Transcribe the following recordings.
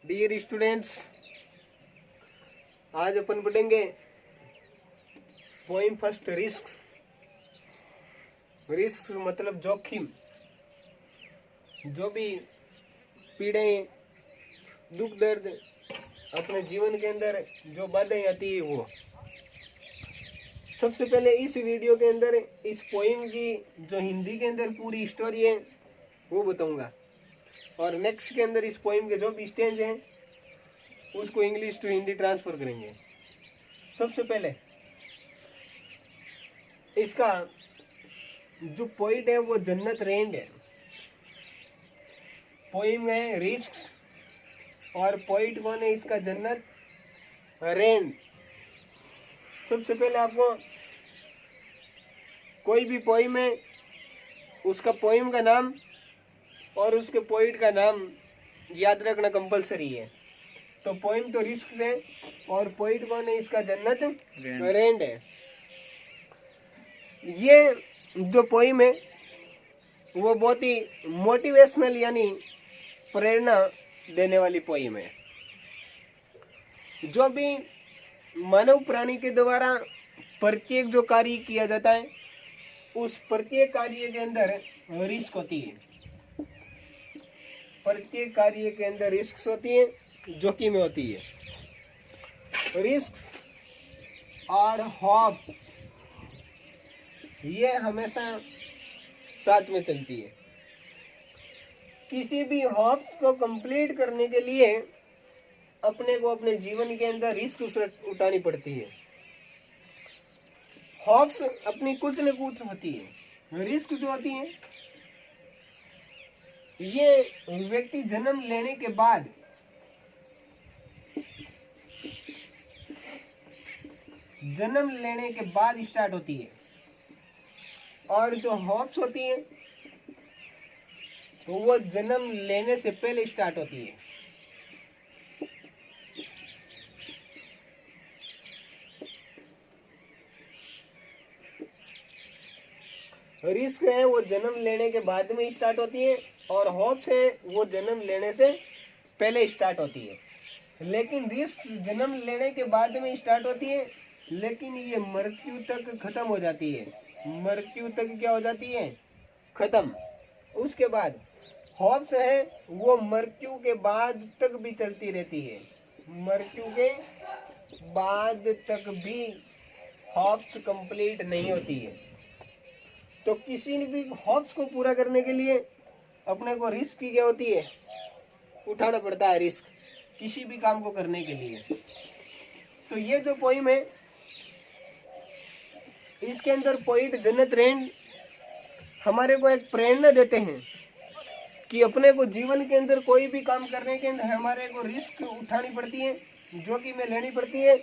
Dear students, आज अपन पढ़ेंगे poem first risk. Risk मतलब जोखिम। जो भी पीड़ाएं, दुख दर्द अपने जीवन के अंदर जो बाधाएं आती है वो सबसे पहले इस वीडियो के अंदर इस पोइम की जो हिंदी के अंदर पूरी स्टोरी है वो बताऊंगा, और नेक्स्ट के अंदर इस पोइम के जो भी स्टेंज हैं उसको इंग्लिश टू हिंदी ट्रांसफर करेंगे। सबसे पहले इसका जो पोइट है वो जन्नत रेंड है। पोइम है रिस्क और पोइट कौन है इसका? जन्नत रेंड। सबसे पहले आपको कोई भी पोइम है उसका पोइम का नाम और उसके पोइट का नाम याद रखना कंपलसरी है। तो पोइम तो रिस्क है और पोइट कौन है इसका? जन्नत रेंड है। ये जो पोइम है वो बहुत ही मोटिवेशनल यानी प्रेरणा देने वाली पोइम है। जो भी मानव प्राणी के द्वारा प्रत्येक जो कार्य किया जाता है उस प्रत्येक कार्य के अंदर रिस्क होती है। प्रत्येक कार्य के अंदर रिस्क होती है, जोखिम होती है। रिस्क और होप ये हमेशा साथ में चलती है। किसी भी होप को कंप्लीट करने के लिए अपने को अपने जीवन के अंदर रिस्क उठानी पड़ती है। होप्स अपनी कुछ न कुछ होती है। रिस्क जो होती है ये व्यक्ति जन्म लेने के बाद स्टार्ट होती है, और जो होप्स होती है वो जन्म लेने से पहले स्टार्ट होती है। रिस्क है वो जन्म लेने के बाद में स्टार्ट होती है और होप्स है वो जन्म लेने से पहले स्टार्ट होती है। लेकिन रिस्क जन्म लेने के बाद में स्टार्ट होती है, लेकिन ये मृत्यु तक खत्म हो जाती है। मृत्यु तक क्या हो जाती है? खत्म। उसके बाद होप्स है वो मृत्यु के बाद तक भी चलती रहती है। मृत्यु के बाद तक भी होप्स कंप्लीट नहीं होती है। तो किसी भी होप्स को पूरा करने के लिए अपने को रिस्क की क्या होती है? उठाना पड़ता है रिस्क किसी भी काम को करने के लिए। तो ये जो पोइम है इसके अंदर पोइट जन्नत रेंड हमारे को एक प्रेरणा देते हैं कि अपने को जीवन के अंदर कोई भी काम करने के अंदर हमारे को रिस्क उठानी पड़ती है, जोखिम लेनी पड़ती है,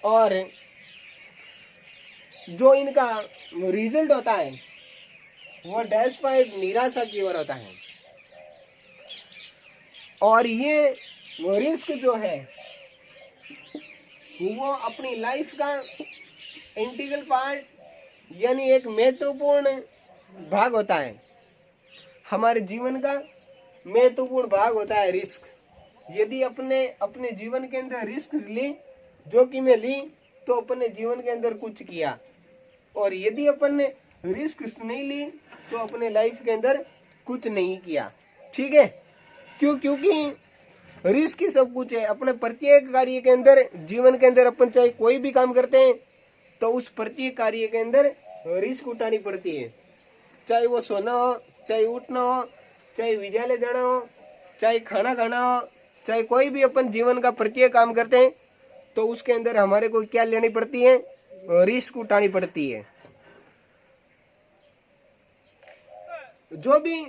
और जो इनका रिजल्ट होता है वो डैशफाइड निराशा की ओर होता है। और ये रिस्क जो है वो अपनी लाइफ का इंटीग्रल पार्ट यानी एक महत्वपूर्ण भाग होता है। हमारे जीवन का महत्वपूर्ण भाग होता है रिस्क। यदि अपने जीवन के अंदर रिस्क ली, जोखिम ली, तो अपने जीवन के अंदर कुछ किया, और यदि अपन ने रिस्क नहीं ली तो अपने लाइफ के अंदर कुछ नहीं किया। ठीक है? क्योंकि रिस्क ही सब कुछ है। अपने प्रत्येक कार्य के अंदर जीवन के अंदर अपन चाहे कोई भी काम करते हैं तो उस प्रत्येक कार्य के अंदर रिस्क उठानी पड़ती है। चाहे वो सोना हो, चाहे उठना हो, चाहे विद्यालय जाना हो, चाहे खाना खाना हो, चाहे कोई भी अपन जीवन का प्रत्येक काम करते हैं तो उसके अंदर हमारे को क्या लेनी पड़ती है? रिस्क उठानी पड़ती है। जो भी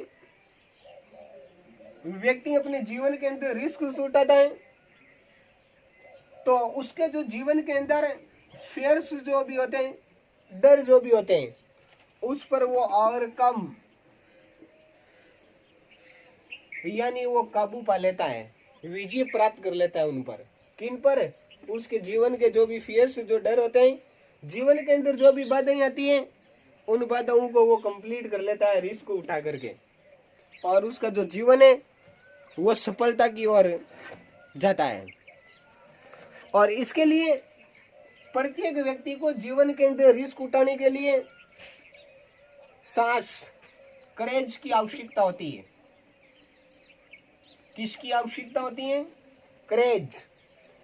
व्यक्ति अपने जीवन के अंदर रिस्क उठाता है तो उसके जो जीवन के अंदर फियर्स जो भी होते हैं, डर जो भी होते हैं, उस पर वो और कम यानी वो काबू पा लेता है, विजय प्राप्त कर लेता है उन पर। किन पर? उसके जीवन के जो भी फियर्स, जो डर होते हैं, जीवन के अंदर जो भी बाधाएं आती हैं उन बाधाओं को वो कंप्लीट कर लेता है रिस्क को उठा करके, और उसका जो जीवन है वो सफलता की ओर जाता है। और इसके लिए प्रत्येक व्यक्ति को जीवन के अंदर रिस्क उठाने के लिए साहस, करेज की आवश्यकता होती है। किसकी आवश्यकता होती है? करेज।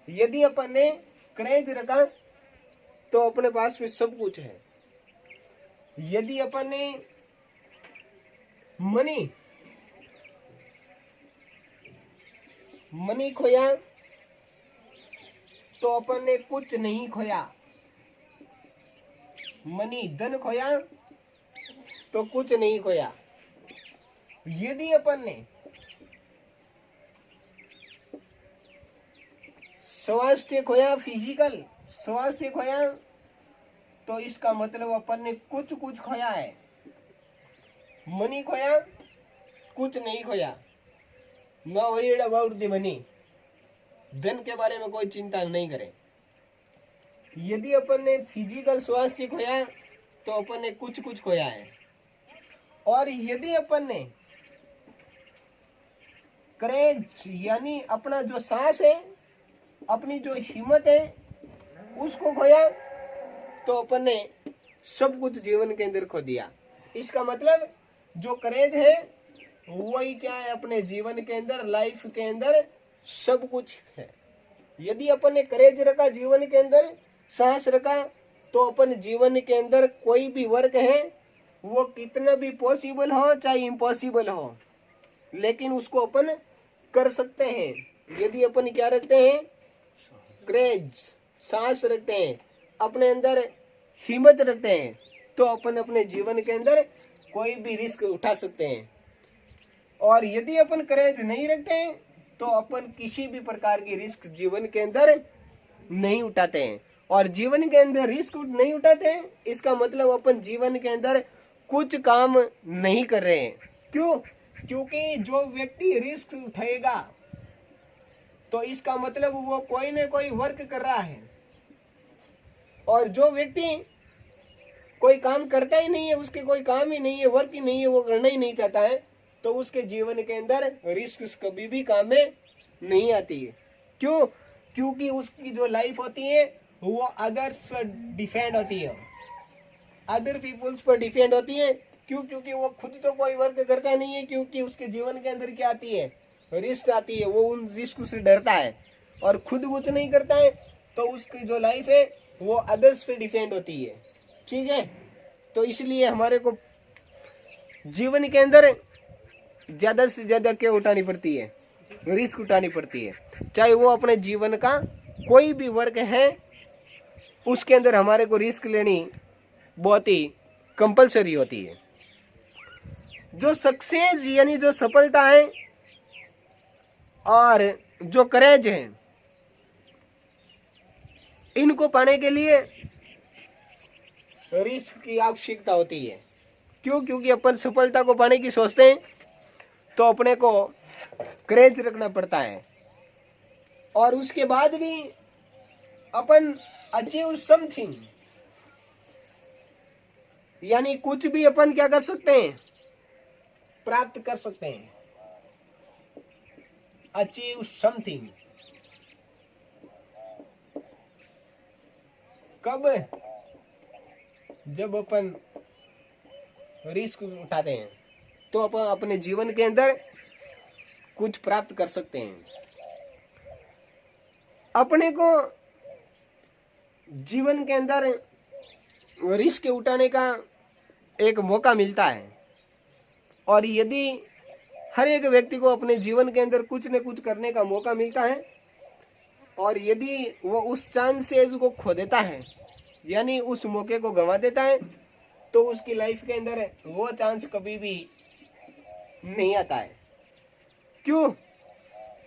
यदि अपन ने करेज रखा तो अपने पास में सब कुछ है। यदि अपन ने मनी खोया तो अपन ने कुछ नहीं खोया। मनी, धन खोया तो कुछ नहीं खोया। यदि अपन ने स्वास्थ्य खोया, फिजिकल स्वास्थ्य खोया, तो इसका मतलब अपन ने कुछ खोया है। मनी खोया, कुछ नहीं खोया। No worried about the money. धन के बारे में कोई चिंता नहीं करे। यदि अपन ने फिजिकल स्वास्थ्य खोया तो अपन ने कुछ खोया है। और यदि अपन ने करेज यानी अपना जो साहस है, अपनी जो हिम्मत है, उसको खोया तो अपन ने सब कुछ जीवन के अंदर खो दिया। इसका मतलब जो करेज है वही क्या है? अपने जीवन के अंदर, लाइफ के अंदर सब कुछ है। यदि अपन ने करेज रखा, जीवन के अंदर साहस रखा, तो अपन जीवन के अंदर कोई भी वर्क है वो कितना भी पॉसिबल हो चाहे इम्पॉसिबल हो, लेकिन उसको अपन कर सकते हैं। यदि अपन क्या रखते हैं? करेज, साहस रखते हैं, अपने अंदर हिम्मत रखते हैं, तो अपन अपने जीवन के अंदर कोई भी रिस्क उठा सकते हैं। और यदि अपन करेज नहीं रखते हैं तो अपन किसी भी प्रकार की रिस्क जीवन के अंदर नहीं उठाते हैं। और जीवन के अंदर रिस्क नहीं उठाते हैं, इसका मतलब अपन जीवन के अंदर कुछ काम नहीं कर रहे हैं। क्यों? क्योंकि जो व्यक्ति रिस्क उठाएगा तो इसका मतलब वो कोई न कोई वर्क कर रहा है। और जो व्यक्ति कोई काम करता ही नहीं है, उसके कोई काम ही नहीं है, वर्क ही नहीं है, वो करना ही नहीं चाहता है, तो उसके जीवन के अंदर रिस्क कभी भी काम में नहीं आती है। क्यों? क्योंकि उसकी जो लाइफ होती है वो अदर्स पर डिपेंड होती है, अदर पीपुल्स पर डिपेंड होती है। क्यों? क्योंकि वो खुद तो कोई वर्क करता नहीं है, क्योंकि उसके जीवन के अंदर क्या आती है? रिस्क आती है। वो उन रिस्क से डरता है और खुद कुछ नहीं करता है, तो उसकी जो लाइफ है वो अदर्स पे डिपेंड होती है। ठीक है, तो इसलिए हमारे को जीवन के अंदर ज्यादा से ज्यादा क्या उठानी पड़ती है? रिस्क उठानी पड़ती है। चाहे वो अपने जीवन का कोई भी वर्क है, उसके अंदर हमारे को रिस्क लेनी बहुत ही कंपलसरी होती है। जो सक्सेस यानी जो सफलता है और जो करेज है, इनको पाने के लिए रिस्क की आवश्यकता होती है। क्यों? क्योंकि अपन सफलता को पाने की सोचते हैं तो अपने को करेज रखना पड़ता है। और उसके बाद भी अपन अचीव समथिंग यानी कुछ भी अपन क्या कर सकते हैं? प्राप्त कर सकते हैं। अचीव समथिंग कब? जब अपन रिस्क उठाते हैं तो अपन अपने जीवन के अंदर कुछ प्राप्त कर सकते हैं। अपने को जीवन के अंदर रिस्क उठाने का एक मौका मिलता है। और यदि हर एक व्यक्ति को अपने जीवन के अंदर कुछ न कुछ करने का मौका मिलता है, और यदि वो उस चांसेस को खो देता है यानी उस मौके को गंवा देता है, तो उसकी लाइफ के अंदर वो चांस कभी भी नहीं आता है। क्यों?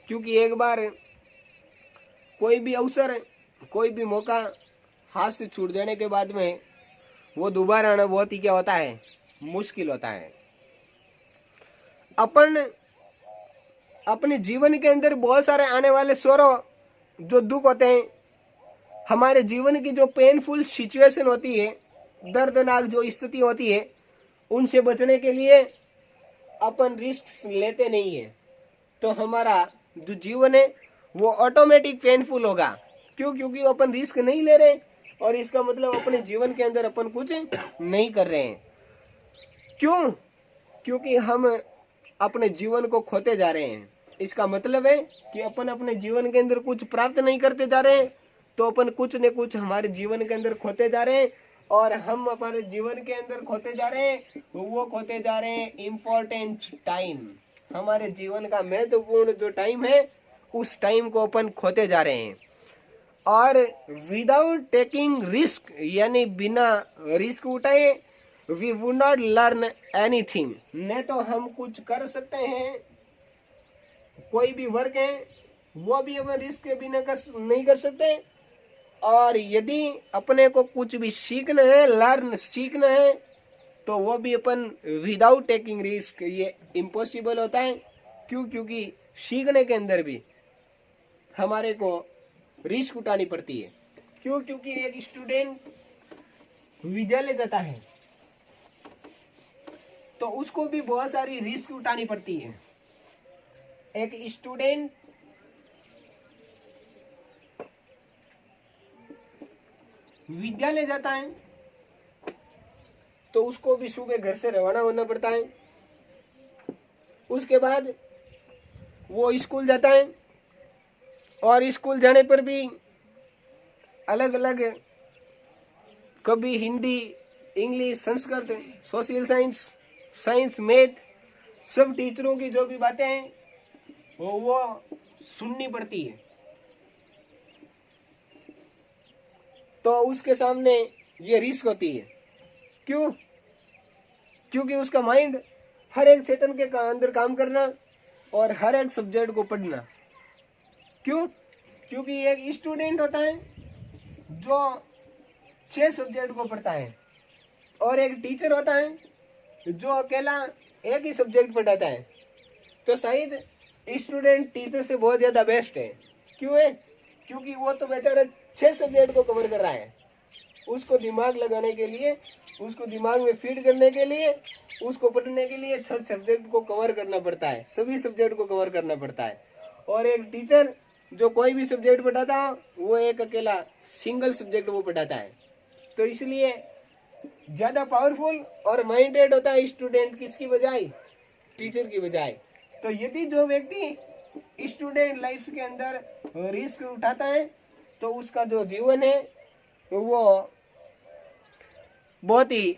क्योंकि एक बार कोई भी अवसर, कोई भी मौका हाथ से छूट जाने के बाद में वो दोबारा आना बहुत ही क्या होता है? मुश्किल होता है। अपन अपने जीवन के अंदर बहुत सारे आने वाले स्वरों, जो दुख होते हैं, हमारे जीवन की जो पेनफुल सिचुएशन होती है, दर्दनाक जो स्थिति होती है, उनसे बचने के लिए अपन रिस्क लेते नहीं है। तो हमारा जो जीवन है वो ऑटोमेटिक पेनफुल होगा। क्यों? क्योंकि अपन रिस्क नहीं ले रहे और इसका मतलब अपने जीवन के अंदर अपन कुछ नहीं कर रहे हैं। क्यों? क्योंकि हम अपने जीवन को खोते जा रहे हैं। इसका मतलब है कि अपन अपने जीवन के अंदर कुछ प्राप्त नहीं करते जा रहे हैं, तो अपन कुछ न कुछ हमारे जीवन के अंदर खोते जा रहे हैं। और हम अपने जीवन के अंदर खोते जा रहे हैं, वो खोते जा रहे हैं इम्पोर्टेंट टाइम। हमारे जीवन का महत्वपूर्ण जो टाइम है उस टाइम को अपन खोते जा रहे हैं। और विदाउट टेकिंग रिस्क, यानी बिना रिस्क उठाए, we would not learn anything. न तो हम कुछ कर सकते हैं, कोई भी वर्क है वो भी अपन रिस्क के बिना नहीं कर सकते। और यदि अपने को कुछ भी सीखना है, लर्न सीखना है, तो वो भी अपन विदाउट टेकिंग रिस्क, ये इम्पॉसिबल होता है। क्यों? क्योंकि सीखने के अंदर भी हमारे को रिस्क उठानी पड़ती है। क्यों? क्योंकि एक स्टूडेंट विद्यालय जाता है तो उसको भी बहुत सारी रिस्क उठानी पड़ती है। एक स्टूडेंट विद्यालय जाता है तो उसको भी सुबह घर से रवाना होना पड़ता है। उसके बाद वो स्कूल जाता है और स्कूल जाने पर भी अलग अलग, कभी Hindi, English, Sanskrit, social science, math, सब टीचरों की जो भी बातें हैं वो सुननी पड़ती है। तो उसके सामने ये रिस्क होती है। क्यों? क्योंकि उसका माइंड हर एक क्षेत्र के अंदर काम करना और हर एक सब्जेक्ट को पढ़ना। क्यों? क्योंकि एक स्टूडेंट होता है जो 6 सब्जेक्ट को पढ़ता है और एक टीचर होता है जो अकेला एक ही सब्जेक्ट पढ़ाता है। तो शायद स्टूडेंट टीचर से बहुत ज़्यादा बेस्ट है। क्यों है? क्योंकि वो तो बेचारा 6 सब्जेक्ट को कवर कर रहा है। उसको दिमाग लगाने के लिए, उसको दिमाग में फीड करने के लिए, उसको पढ़ने के लिए 6 सब्जेक्ट को कवर करना पड़ता है, सभी सब्जेक्ट को कवर करना पड़ता है। और एक टीचर जो कोई भी सब्जेक्ट पढ़ाता है वो एक अकेला सिंगल सब्जेक्ट वो पढ़ाता है। तो इसलिए ज़्यादा पावरफुल और माइंडेड होता है स्टूडेंट किसकी बजाय? टीचर की बजाय। तो यदि जो व्यक्ति स्टूडेंट लाइफ के अंदर रिस्क उठाता है तो उसका जो जीवन है वो बहुत ही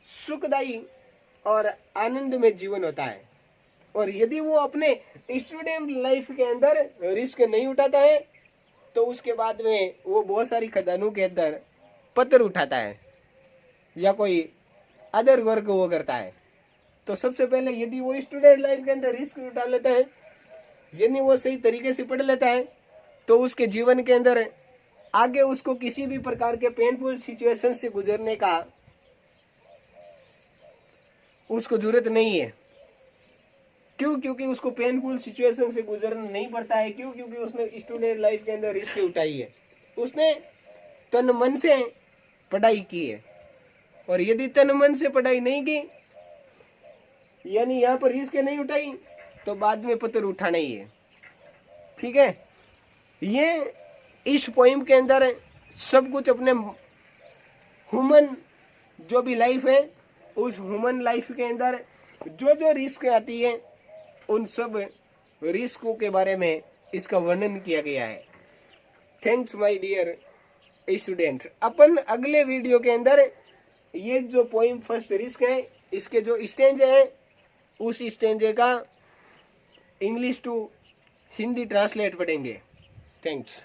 सुखदायी और आनंदमय जीवन होता है। और यदि वो अपने स्टूडेंट लाइफ के अंदर रिस्क नहीं उठाता है तो उसके बाद में वो बहुत सारी खदानों के अंदर पत्थर उठाता है या कोई अदर वर्क वो करता है। तो सबसे पहले यदि वो स्टूडेंट लाइफ के अंदर रिस्क उठा लेता है, यदि वो सही तरीके से पढ़ लेता है, तो उसके जीवन के अंदर आगे उसको किसी भी प्रकार के पेनफुल सिचुएशन से गुजरने का उसको जरूरत नहीं है। क्यों? क्योंकि उसको पेनफुल सिचुएशन से गुजरना नहीं पड़ता है। क्यों? क्योंकि उसने स्टूडेंट लाइफ के अंदर रिस्क उठाई है, उसने तन मन से पढ़ाई की है। और यदि तन मन से पढ़ाई नहीं की, यानी यहाँ पर रिस्क नहीं उठाई, तो बाद में पत्थर उठाना ही है। ठीक है? ये इस पोइम के अंदर सब कुछ अपने ह्यूमन जो भी लाइफ है, उस ह्यूमन लाइफ के अंदर जो जो रिस्क आती है उन सब रिस्कों के बारे में इसका वर्णन किया गया है। Thanks my dear student. अपन अगले वीडियो के अंदर ये जो पोइम फर्स्ट रिस्क है, इसके जो स्टेंज है उस स्टेंज का इंग्लिश टू हिंदी ट्रांसलेट पढ़ेंगे। थैंक्स।